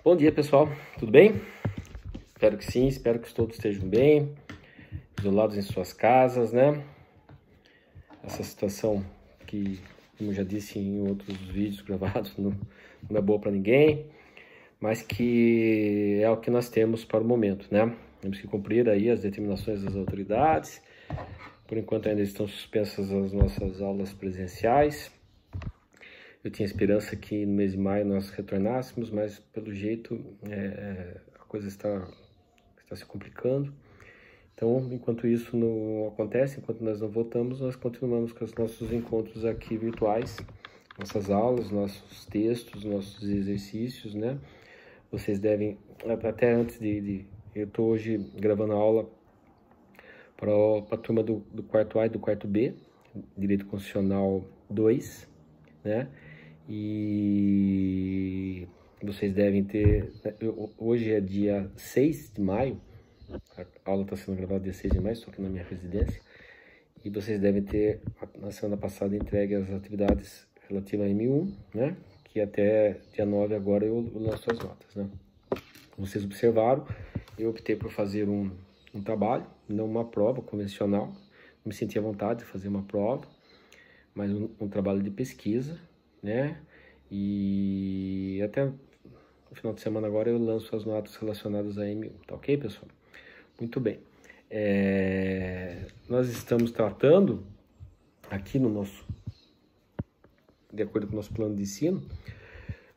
Bom dia, pessoal. Tudo bem? Espero que sim, espero que todos estejam bem, isolados em suas casas, né? Essa situação que, como eu já disse em outros vídeos gravados, não é boa para ninguém, mas que é o que nós temos para o momento, né? Temos que cumprir aí as determinações das autoridades. Por enquanto ainda estão suspensas as nossas aulas presenciais. Eu tinha esperança que no mês de maio nós retornássemos, mas pelo jeito a coisa está se complicando. Então, enquanto isso não acontece, enquanto nós não voltamos, nós continuamos com os nossos encontros aqui virtuais, nossas aulas, nossos textos, nossos exercícios, né? Vocês devem, até antes eu estou hoje gravando a aula para a turma do quarto A e do quarto B, Direito Constitucional 2, né? E vocês devem ter, hoje é dia 6 de maio, a aula está sendo gravada dia 6 de maio, estou aqui na minha residência, e vocês devem ter, na semana passada, entregue as atividades relativas a M1, né? Que até dia 9 agora eu lanço as notas, né? Como vocês observaram, eu optei por fazer um trabalho, não uma prova convencional, não me senti à vontade de fazer uma prova, mas um trabalho de pesquisa, né? E até no final de semana agora eu lanço as notas relacionadas a M1, tá ok, pessoal? Muito bem. Nós estamos tratando aqui de acordo com o nosso plano de ensino,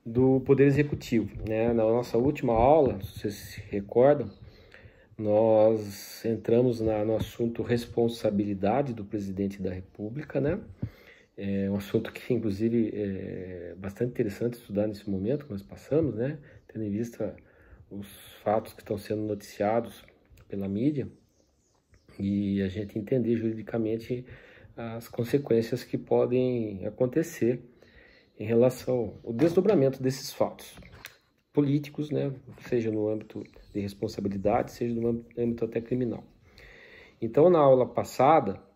do Poder Executivo, né? Na nossa última aula, se vocês se recordam, nós entramos no assunto responsabilidade do presidente da República, né? É um assunto que, inclusive, é bastante interessante estudar nesse momento que nós passamos, né? Tendo em vista os fatos que estão sendo noticiados pela mídia e a gente entender juridicamente as consequências que podem acontecer em relação ao desdobramento desses fatos políticos, né? Seja no âmbito de responsabilidade, seja no âmbito até criminal. Então, na aula passada,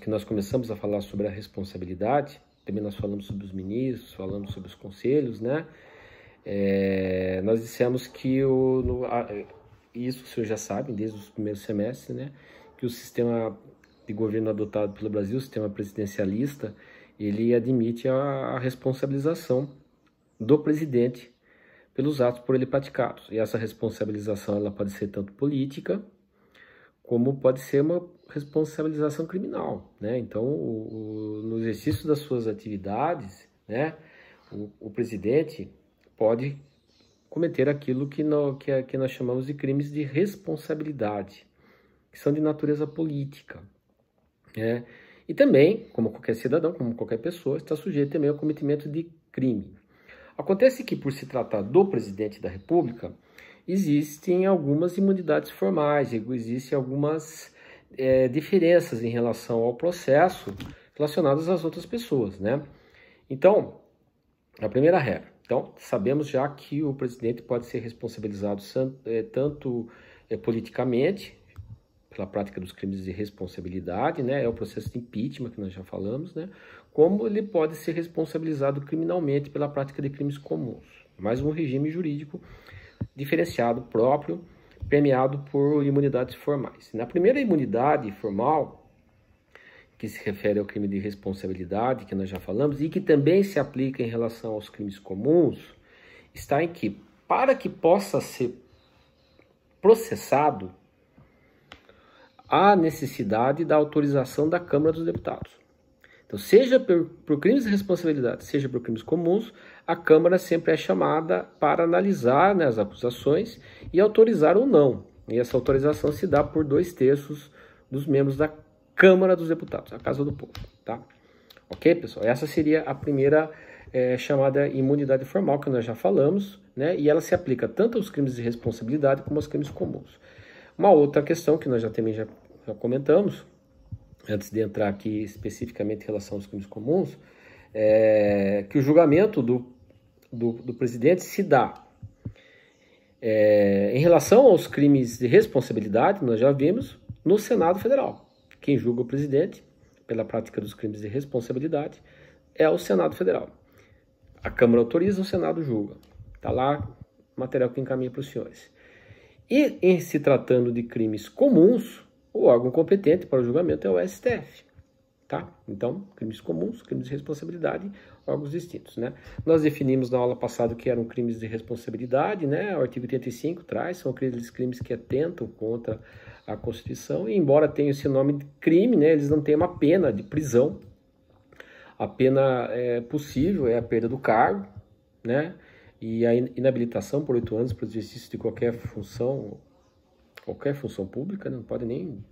que nós começamos a falar sobre a responsabilidade, também nós falamos sobre os ministros, falamos sobre os conselhos, né? Nós dissemos que isso o senhor já sabe, desde os primeiros semestres, né? Que o sistema de governo adotado pelo Brasil, o sistema presidencialista, ele admite a responsabilização do presidente pelos atos por ele praticados. E essa responsabilização ela pode ser tanto política, como pode ser uma responsabilização criminal, né? Então, no exercício das suas atividades, né, o presidente pode cometer aquilo que nós chamamos de crimes de responsabilidade, que são de natureza política, né? E também, como qualquer cidadão, como qualquer pessoa, está sujeito também ao cometimento de crime. Acontece que, por se tratar do presidente da República, existem algumas imunidades formais, existem algumas diferenças em relação ao processo relacionadas às outras pessoas, né? Então, a primeira regra. Então, sabemos já que o presidente pode ser responsabilizado tanto politicamente, pela prática dos crimes de responsabilidade, né? É o processo de impeachment que nós já falamos, né? Como ele pode ser responsabilizado criminalmente pela prática de crimes comuns. Mais um regime jurídico diferenciado próprio, permeado por imunidades formais. Na primeira imunidade formal, que se refere ao crime de responsabilidade, que nós já falamos, e que também se aplica em relação aos crimes comuns, está em que, para que possa ser processado, há necessidade da autorização da Câmara dos Deputados. Então, seja por crimes de responsabilidade, seja por crimes comuns, a Câmara sempre é chamada para analisar, né, as acusações e autorizar ou não. E essa autorização se dá por 2/3 dos membros da Câmara dos Deputados, a Casa do Povo, tá? Ok, pessoal? Essa seria a primeira chamada imunidade formal, que nós já falamos, né? E ela se aplica tanto aos crimes de responsabilidade como aos crimes comuns. Uma outra questão que nós também já comentamos, antes de entrar aqui especificamente em relação aos crimes comuns, é que o julgamento do presidente se dá em relação aos crimes de responsabilidade, nós já vimos, no Senado Federal. Quem julga o presidente pela prática dos crimes de responsabilidade é o Senado Federal. A Câmara autoriza, o Senado julga. Está lá material que encaminha para os senhores. E em se tratando de crimes comuns, o órgão competente para o julgamento é o STF. Tá? Então, crimes comuns, crimes de responsabilidade, órgãos distintos, né? Nós definimos na aula passada que eram crimes de responsabilidade, né? O artigo 85 traz, são aqueles crimes que atentam contra a Constituição, e embora tenham esse nome de crime, né? Eles não têm uma pena de prisão. A pena possível é a perda do cargo, né? E a inabilitação por 8 anos para o exercício de qualquer função pública, né? Não pode nem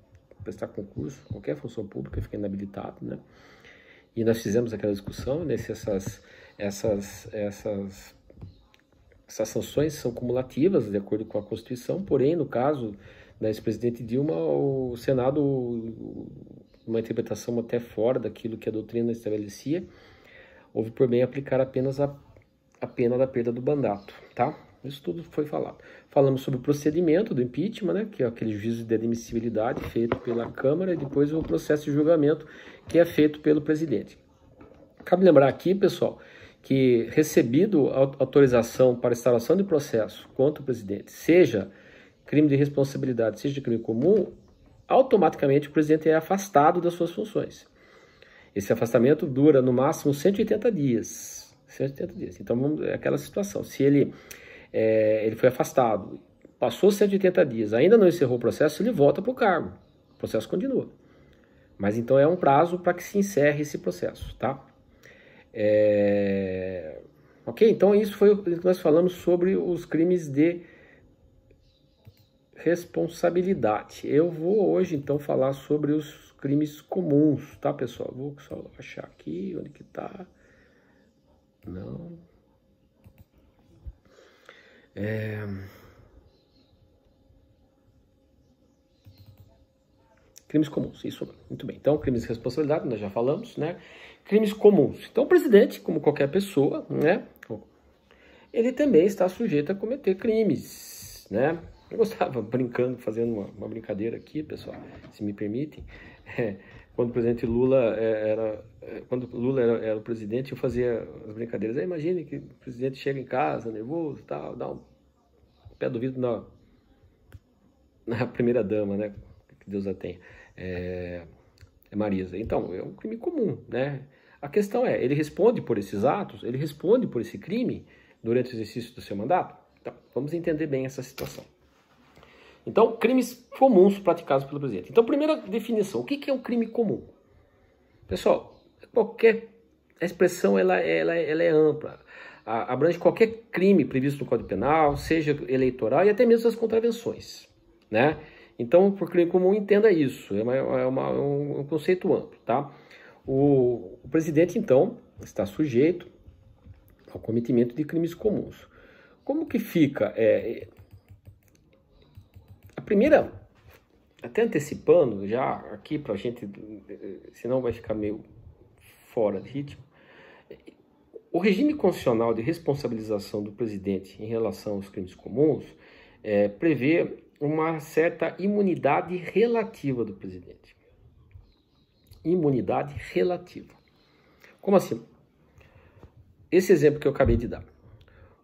prestar concurso, qualquer função pública fica inabilitado, né? E nós fizemos aquela discussão, né, se essas sanções são cumulativas de acordo com a Constituição, porém, no caso da ex-presidente Dilma, o Senado, uma interpretação até fora daquilo que a doutrina estabelecia, houve por bem aplicar apenas a pena da perda do mandato, tá? Isso tudo foi falado. Falamos sobre o procedimento do impeachment, né, que é aquele juízo de admissibilidade feito pela Câmara, e depois o processo de julgamento, que é feito pelo presidente. Cabe lembrar aqui, pessoal, que recebido a autorização para instalação de processo contra o presidente, seja crime de responsabilidade, seja de crime comum, automaticamente o presidente é afastado das suas funções. Esse afastamento dura no máximo 180 dias. 180 dias. Então, é aquela situação. Se ele foi afastado, passou 180 dias, ainda não encerrou o processo, ele volta para o cargo. O processo continua. Mas então é um prazo para que se encerre esse processo, tá? Ok? Então isso foi o que nós falamos sobre os crimes de responsabilidade. Eu vou hoje então falar sobre os crimes comuns, tá, pessoal? Vou só achar aqui onde que tá. Não. Crimes comuns, isso, muito bem. Então, crimes de responsabilidade, nós já falamos, né? Crimes comuns. Então, o presidente, como qualquer pessoa, né? Ele também está sujeito a cometer crimes, né? Eu estava brincando, fazendo uma brincadeira aqui, pessoal, se me permitem. Quando o presidente Lula quando Lula era o presidente, eu fazia as brincadeiras. Imagine que o presidente chega em casa, nervoso, tal, dá um pé do vidro na primeira dama, né? Que Deus a tenha. Marisa. Então, é um crime comum, né? A questão é, ele responde por esses atos, ele responde por esse crime durante o exercício do seu mandato? Então, vamos entender bem essa situação. Então, crimes comuns praticados pelo presidente. Então, primeira definição, o que é um crime comum? Pessoal, qualquer expressão ela é ampla, abrange qualquer crime previsto no Código Penal, seja eleitoral e até mesmo as contravenções, né? Então, por crime comum, entenda isso, um conceito amplo, tá? O presidente, então, está sujeito ao cometimento de crimes comuns. Como que fica? A primeira, até antecipando já aqui para a gente, senão vai ficar meio fora de ritmo, o regime constitucional de responsabilização do presidente em relação aos crimes comuns prevê uma certa imunidade relativa do presidente. Imunidade relativa. Como assim? Esse exemplo que eu acabei de dar.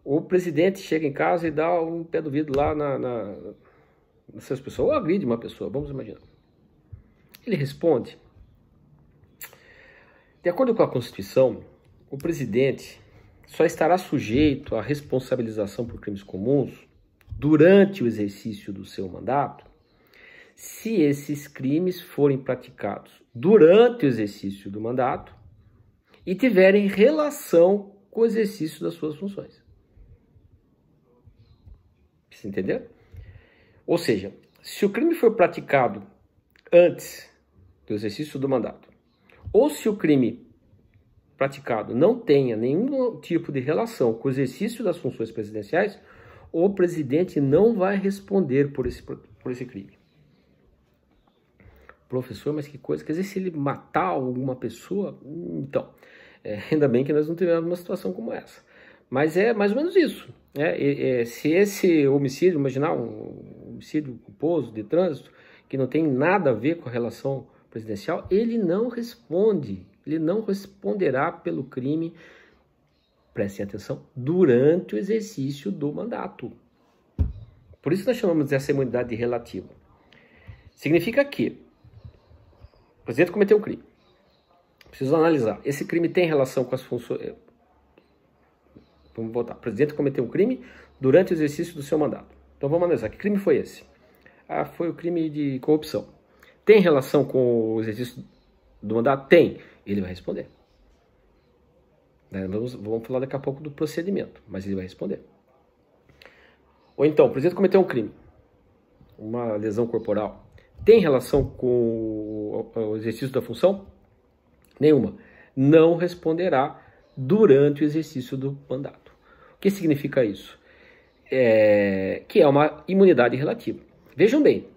O presidente chega em casa e dá um pé do vidro lá nessas pessoas, ou agride uma pessoa, vamos imaginar. Ele responde. De acordo com a Constituição, o presidente só estará sujeito à responsabilização por crimes comuns durante o exercício do seu mandato, se esses crimes forem praticados durante o exercício do mandato e tiverem relação com o exercício das suas funções. Você entendeu? Ou seja, se o crime for praticado antes do exercício do mandato, ou se o crime praticado não tenha nenhum tipo de relação com o exercício das funções presidenciais, o presidente não vai responder por esse crime. Professor, mas que coisa, quer dizer, se ele matar alguma pessoa, então, ainda bem que nós não tivemos uma situação como essa. Mas é mais ou menos isso. Se esse homicídio, imaginar um homicídio culposo de trânsito, que não tem nada a ver com a relação presidencial, ele não responde, ele não responderá pelo crime prestem atenção, durante o exercício do mandato. Por isso nós chamamos dessa imunidade relativa. Significa que o presidente cometeu um crime. Preciso analisar. Esse crime tem relação com as funções... Vamos voltar. O presidente cometeu um crime durante o exercício do seu mandato. Então vamos analisar. Que crime foi esse? Foi o crime de corrupção. Tem relação com o exercício do mandato? Tem. Ele vai responder. Vamos falar daqui a pouco do procedimento, mas ele vai responder. Ou então, o presidente cometeu um crime, uma lesão corporal. Tem relação com o exercício da função? Nenhuma. Não responderá durante o exercício do mandato. O que significa isso? Que é uma imunidade relativa. Vejam bem,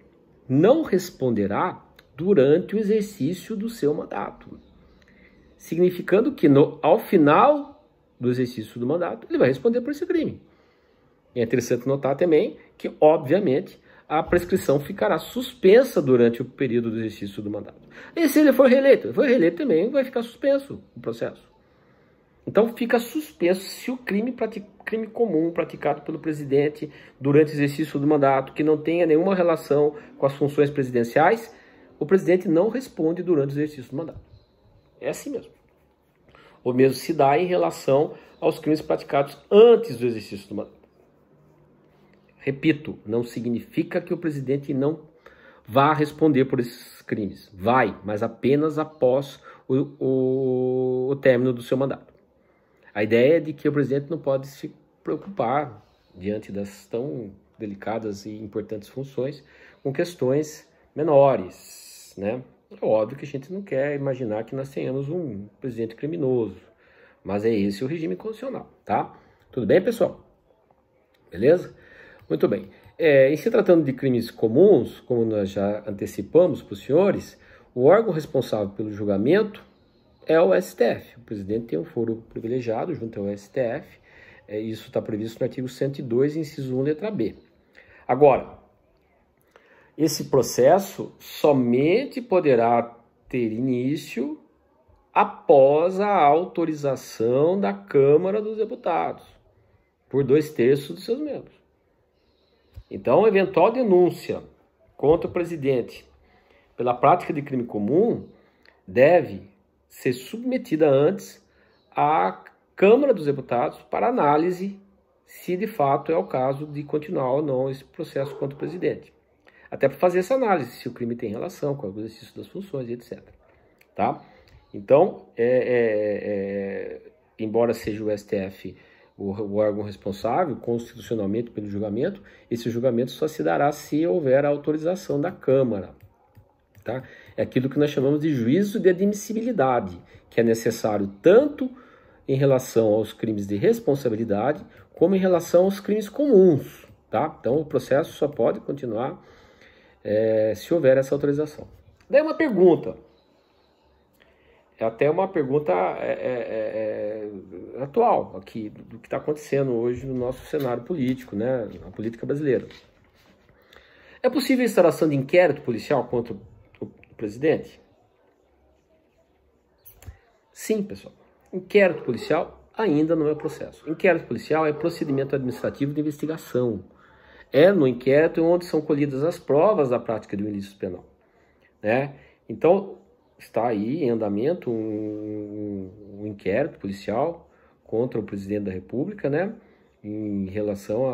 não responderá durante o exercício do seu mandato. Significando que ao final do exercício do mandato, ele vai responder por esse crime. E é interessante notar também que, obviamente, a prescrição ficará suspensa durante o período do exercício do mandato. E se ele for reeleito? Também vai ficar suspenso o processo. Então fica suspenso se o crime comum praticado pelo presidente durante o exercício do mandato, que não tenha nenhuma relação com as funções presidenciais, o presidente não responde durante o exercício do mandato. É assim mesmo. O mesmo se dá em relação aos crimes praticados antes do exercício do mandato. Repito, não significa que o presidente não vá responder por esses crimes. Vai, mas apenas após o término do seu mandato. A ideia é de que o presidente não pode se preocupar, diante das tão delicadas e importantes funções, com questões menores, né? É óbvio que a gente não quer imaginar que nós tenhamos um presidente criminoso, mas é esse o regime constitucional, tá? Tudo bem, pessoal? Beleza? Muito bem. Em se tratando de crimes comuns, como nós já antecipamos para os senhores, o órgão responsável pelo julgamento é o STF. O presidente tem um foro privilegiado junto ao STF. Isso está previsto no artigo 102, inciso 1, letra B. Agora, esse processo somente poderá ter início após a autorização da Câmara dos Deputados, por 2/3 dos seus membros. Então, eventual denúncia contra o presidente pela prática de crime comum deve ser submetida antes à Câmara dos Deputados para análise se de fato é o caso de continuar ou não esse processo contra o presidente. Até para fazer essa análise, se o crime tem relação com o exercício das funções, etc. Tá? Então, embora seja o STF o órgão responsável constitucionalmente pelo julgamento, esse julgamento só se dará se houver a autorização da Câmara. Tá? É aquilo que nós chamamos de juízo de admissibilidade, que é necessário tanto em relação aos crimes de responsabilidade, como em relação aos crimes comuns. Tá? Então, o processo só pode continuar se houver essa autorização. Daí uma pergunta, até uma pergunta atual aqui, do que está acontecendo hoje no nosso cenário político, né, na política brasileira. É possível a instauração de inquérito policial contra o presidente? Sim, pessoal. Inquérito policial ainda não é processo. Inquérito policial é procedimento administrativo de investigação. É no inquérito onde são colhidas as provas da prática de um ilícito penal, né? Então, está aí em andamento um inquérito policial contra o presidente da República, né? Em relação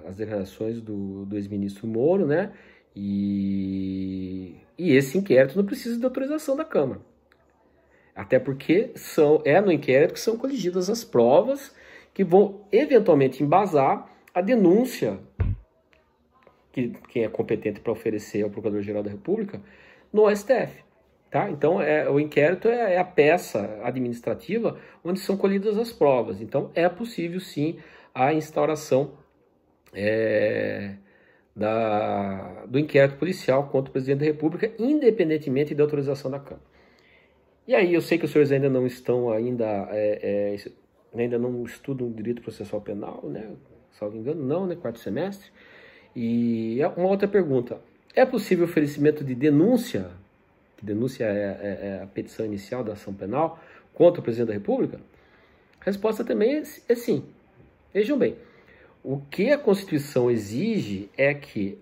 às declarações do ex-ministro Moro, né? E esse inquérito não precisa de autorização da Câmara. Até porque é no inquérito que são coligidas as provas que vão eventualmente embasar a denúncia que quem é competente para oferecer ao Procurador-Geral da República no STF. Tá? Então, o inquérito é a peça administrativa onde são colhidas as provas. Então, é possível, sim, a instauração do inquérito policial contra o presidente da República, independentemente da autorização da Câmara. E aí, eu sei que os senhores ainda não estão, ainda não estudam direito processual penal, né? Salvo engano, não, né? Quarto semestre. E uma outra pergunta. É possível oferecimento de denúncia? Denúncia é a petição inicial da ação penal contra o presidente da República? A resposta também é sim. Vejam bem, o que a Constituição exige é que,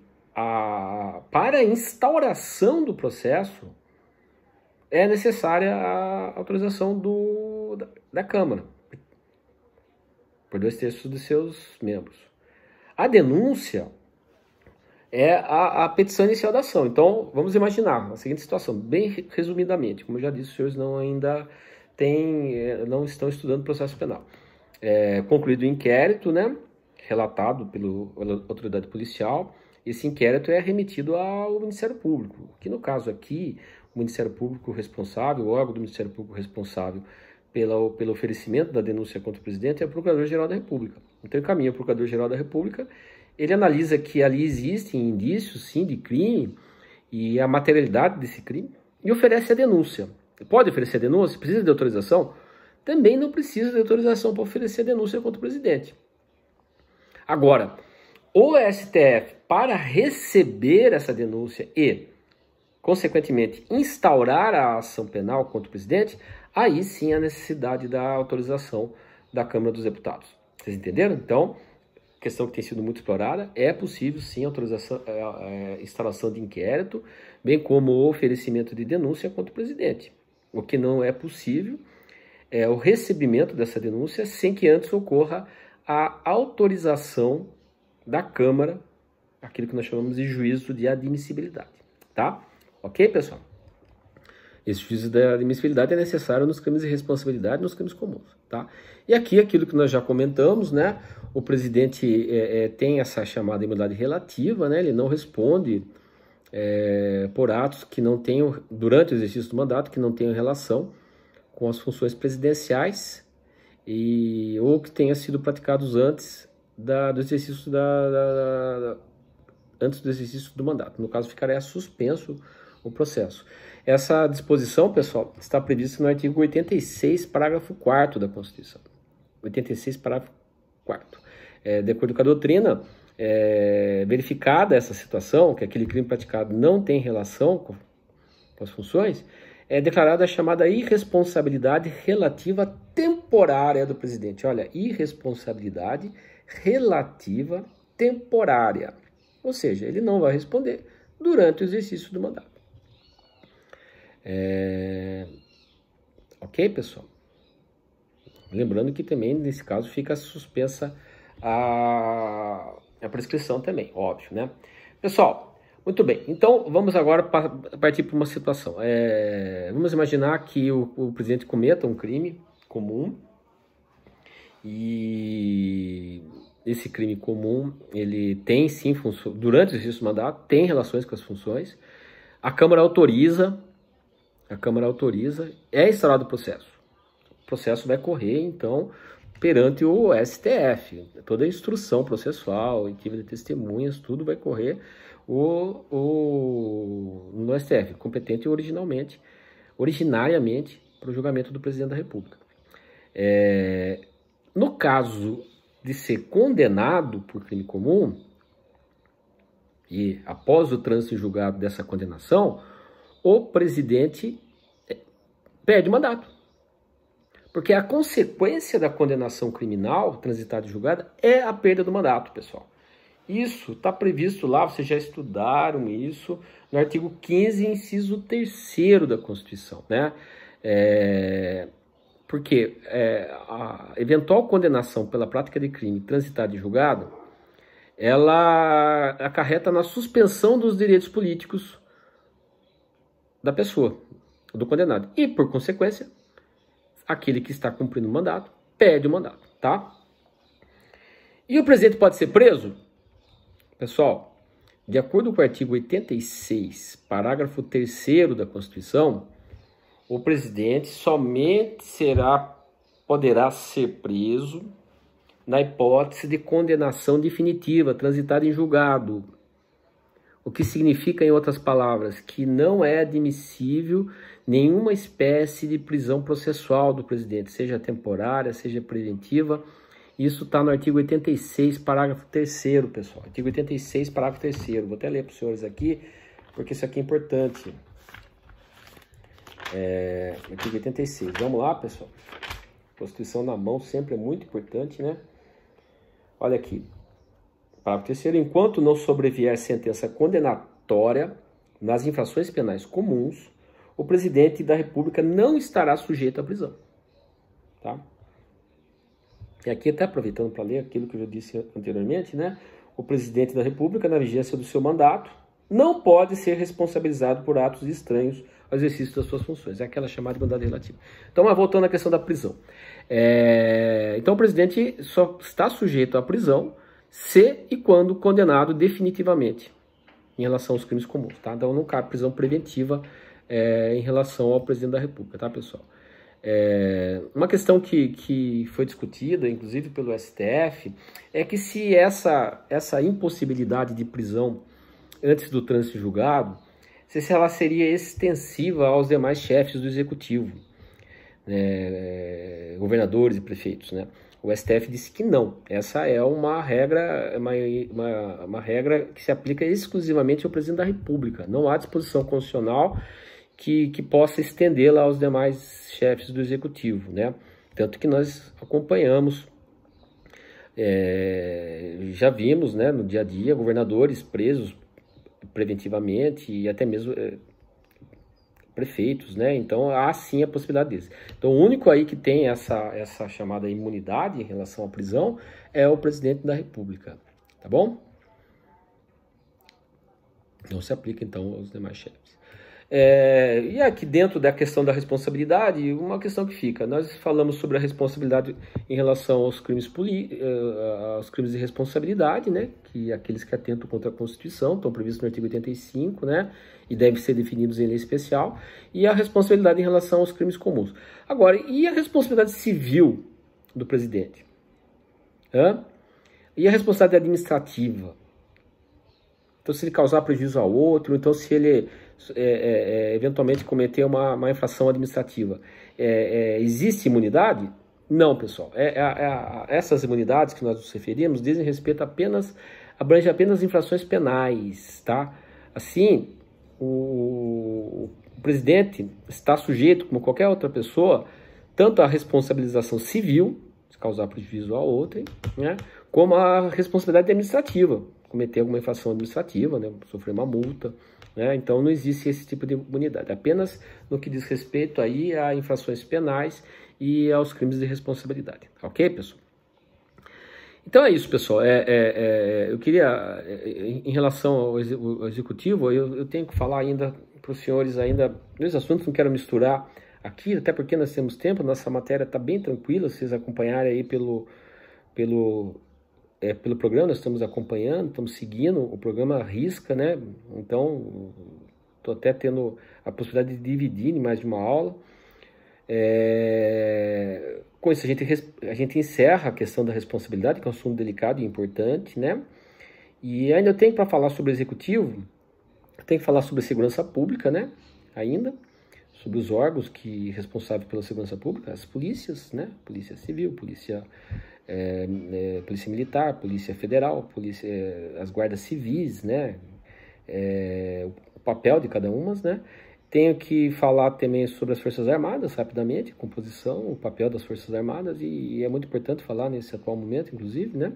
para a instauração do processo, é necessária a autorização da Câmara, por 2/3 de seus membros. A denúncia é a petição inicial da ação. Então, vamos imaginar a seguinte situação, bem resumidamente. Como eu já disse, os senhores não estão estudando o processo penal. Concluído o inquérito, né, relatado pela autoridade policial, esse inquérito é remetido ao Ministério Público, que no caso aqui, o Ministério Público responsável, o órgão do Ministério Público responsável pelo oferecimento da denúncia contra o presidente é o Procurador-Geral da República. Então, encaminha o Procurador-Geral da República, ele analisa que ali existem indícios, sim, de crime e a materialidade desse crime e oferece a denúncia. Pode oferecer a denúncia? Precisa de autorização? Também não precisa de autorização para oferecer a denúncia contra o presidente. Agora, o STF, para receber essa denúncia e, consequentemente, instaurar a ação penal contra o presidente, aí sim a necessidade da autorização da Câmara dos Deputados. Vocês entenderam? Então, questão que tem sido muito explorada, é possível sim autorização, instalação de inquérito, bem como o oferecimento de denúncia contra o presidente. O que não é possível é o recebimento dessa denúncia sem que antes ocorra a autorização da Câmara, aquilo que nós chamamos de juízo de admissibilidade, tá? Ok, pessoal? Esse juízo de admissibilidade é necessário nos crimes de responsabilidade, nos crimes comuns, tá? E aqui, aquilo que nós já comentamos, né? O presidente tem essa chamada imunidade relativa, né? Ele não responde por atos que não tenham, durante o exercício do mandato, que não tenham relação com as funções presidenciais ou que tenha sido praticados antes do exercício antes do exercício do mandato. No caso, ficaria suspenso o processo. Essa disposição, pessoal, está prevista no artigo 86, parágrafo 4º da Constituição. 86, parágrafo 4º. De acordo com a doutrina, verificada essa situação, que aquele crime praticado não tem relação com as funções, é declarada a chamada irresponsabilidade relativa temporária do presidente. Olha, irresponsabilidade relativa temporária. Ou seja, ele não vai responder durante o exercício do mandato. Ok, pessoal? Lembrando que também, nesse caso, fica suspensa a prescrição também, óbvio, né? Pessoal, muito bem. Então, vamos agora partir para uma situação. Vamos imaginar que o presidente cometa um crime comum e esse crime comum, ele tem sim funções, durante o exercício do mandato, tem relações com as funções. A Câmara autoriza, é instaurado o processo. O processo vai correr, então, perante o STF. Toda a instrução processual, oitiva de testemunhas, tudo vai correr no STF, competente originariamente para o julgamento do presidente da República. No caso de ser condenado por crime comum, e após o trânsito em julgado dessa condenação, o presidente perde o mandato. Porque a consequência da condenação criminal transitada e julgada é a perda do mandato, pessoal. Isso está previsto lá, vocês já estudaram isso, no artigo 15, inciso 3º da Constituição, né? Porque a eventual condenação pela prática de crime transitado e julgado, ela acarreta na suspensão dos direitos políticos da pessoa, do condenado. E, por consequência, aquele que está cumprindo o mandato perde o mandato, tá? E o presidente pode ser preso? Pessoal, de acordo com o artigo 86, parágrafo 3º da Constituição, o presidente somente poderá ser preso na hipótese de condenação definitiva, transitada em julgado. O que significa, em outras palavras, que não é admissível nenhuma espécie de prisão processual do presidente, seja temporária, seja preventiva. Isso está no artigo 86, parágrafo 3º, pessoal. Artigo 86, parágrafo 3º. Vou até ler para os senhores aqui, porque isso aqui é importante. Artigo 86. Vamos lá, pessoal? Constituição na mão sempre é muito importante, né? Olha aqui. Parágrafo 3º. Enquanto não sobrevier sentença condenatória nas infrações penais comuns, o presidente da República não estará sujeito à prisão. Tá? E aqui, até aproveitando para ler aquilo que eu já disse anteriormente, né? O presidente da República, na vigência do seu mandato, não pode ser responsabilizado por atos estranhos ao exercício das suas funções. É aquela chamada imunidade relativa. Então, mas voltando à questão da prisão. Então, o presidente só está sujeito à prisão se e quando condenado definitivamente em relação aos crimes comuns. Tá? Então, não cabe prisão preventiva em relação ao presidente da República, tá, pessoal? Uma questão que foi discutida, inclusive pelo STF, é que se essa impossibilidade de prisão antes do trânsito julgado, se ela seria extensiva aos demais chefes do executivo, né, governadores e prefeitos, né? O STF disse que não. Essa é uma regra, uma regra que se aplica exclusivamente ao presidente da República. Não há disposição constitucional que possa estendê-la aos demais chefes do executivo, né? Tanto que nós acompanhamos, já vimos, né, no dia a dia, governadores presos preventivamente e até mesmo prefeitos, né? Então há sim a possibilidade disso. Então o único aí que tem essa chamada imunidade em relação à prisão é o presidente da República, tá bom? Não se aplica então aos demais chefes. E aqui dentro da questão da responsabilidade, uma questão que fica, nós falamos sobre a responsabilidade em relação aos crimes de responsabilidade, né, que aqueles que atentam contra a Constituição, estão previstos no artigo 85, né, e devem ser definidos em lei especial, e a responsabilidade em relação aos crimes comuns. Agora, e a responsabilidade civil do presidente? E a responsabilidade administrativa? Então, se ele causar prejuízo ao outro, então se ele eventualmente cometer uma infração administrativa, existe imunidade? Não, pessoal. Essas imunidades que nós nos referimos dizem respeito abrange apenas infrações penais, tá? Assim, o presidente está sujeito, como qualquer outra pessoa, tanto à responsabilização civil, se causar prejuízo a outrem, né, como à responsabilidade administrativa, cometer alguma infração administrativa, né, sofrer uma multa, né, então não existe esse tipo de imunidade, apenas no que diz respeito aí a infrações penais e aos crimes de responsabilidade, ok, pessoal? Então é isso, pessoal. Eu queria, em relação ao executivo, eu tenho que falar ainda para os senhores ainda dois assuntos, não quero misturar aqui, até porque nós temos tempo, nossa matéria está bem tranquila, vocês acompanharem aí pelo programa, nós estamos acompanhando, estamos seguindo o programa à risca, né? Então, estou até tendo a possibilidade de dividir em mais de uma aula. Com isso, a gente encerra a questão da responsabilidade, que é um assunto delicado e importante, né? E ainda eu tenho para falar sobre o executivo, tenho que falar sobre a segurança pública, né? Ainda, sobre os órgãos responsáveis pela segurança pública, as polícias, né? Polícia Civil, Polícia Militar, Polícia Federal, as guardas civis, né? O papel de cada uma, né? Tenho que falar também sobre as Forças Armadas, rapidamente, composição, o papel das Forças Armadas, e é muito importante falar nesse atual momento, inclusive, né?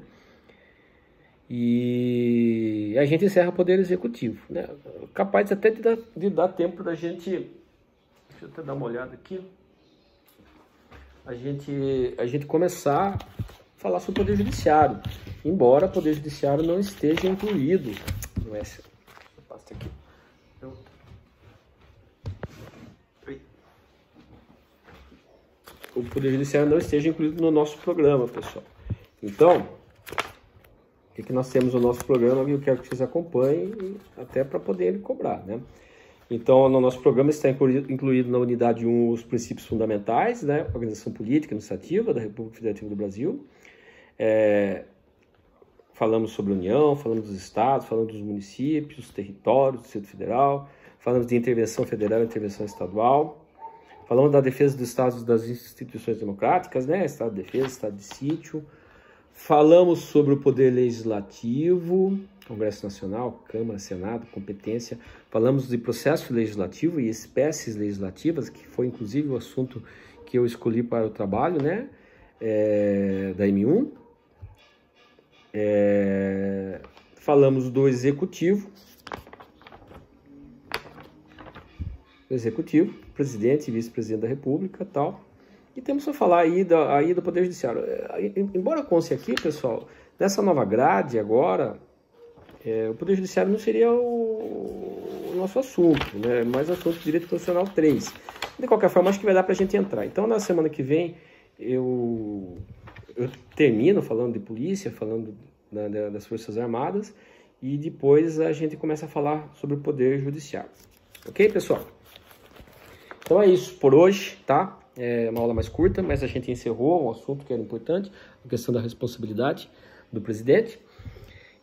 E a gente encerra o Poder Executivo, né? Capaz até de dar tempo da gente... Deixa eu até dar uma olhada aqui. A gente começar a falar sobre o Poder Judiciário, embora o Poder Judiciário não esteja incluído. Não é essa pasta aqui. O Poder Judiciário não esteja incluído no nosso programa, pessoal. Então, o que nós temos no nosso programa, eu quero que vocês acompanhem, até para poderem cobrar, né? Então, no nosso programa está incluído na unidade 1 os princípios fundamentais, né? Organização política e administrativa da República Federativa do Brasil. Falamos sobre a União, falamos dos estados, falamos dos municípios, territórios do Distrito Federal, falamos de intervenção federal e intervenção estadual. Falamos da defesa dos estados das instituições democráticas, né? Estado de defesa, estado de sítio. Falamos sobre o poder legislativo, Congresso Nacional, Câmara, Senado, competência. Falamos de processo legislativo e espécies legislativas, que foi inclusive o assunto que eu escolhi para o trabalho, né, da M1. Falamos do executivo, presidente e vice-presidente da República, tal. E temos a falar aí do Poder Judiciário. Embora conste aqui, pessoal, nessa nova grade agora, o Poder Judiciário não seria o nosso assunto, né? Mais assunto de Direito Constitucional 3. De qualquer forma, acho que vai dar para a gente entrar. Então, na semana que vem, eu termino falando de polícia, falando das Forças Armadas, e depois a gente começa a falar sobre o Poder Judiciário. Ok, pessoal? Então é isso por hoje, tá? É uma aula mais curta, mas a gente encerrou um assunto que era importante, a questão da responsabilidade do presidente.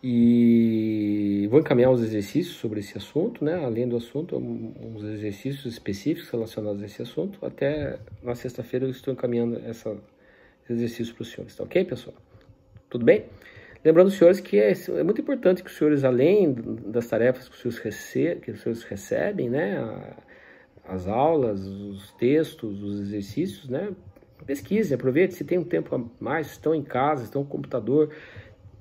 E vou encaminhar os exercícios sobre esse assunto, né? Além do assunto, uns exercícios específicos relacionados a esse assunto. Até na sexta-feira eu estou encaminhando esses exercícios para os senhores, tá ok, pessoal? Tudo bem? Lembrando, senhores, que é muito importante que os senhores, além das tarefas que os senhores recebem, né? As aulas, os textos, os exercícios, né? Pesquise, aproveite, se tem um tempo a mais, estão em casa, estão no computador,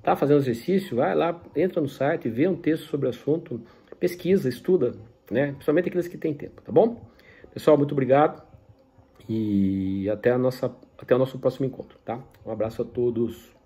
tá fazendo exercício, vai lá, entra no site, vê um texto sobre o assunto, pesquisa, estuda, né? Principalmente aqueles que têm tempo, tá bom? Pessoal, muito obrigado e até o nosso próximo encontro, tá? Um abraço a todos.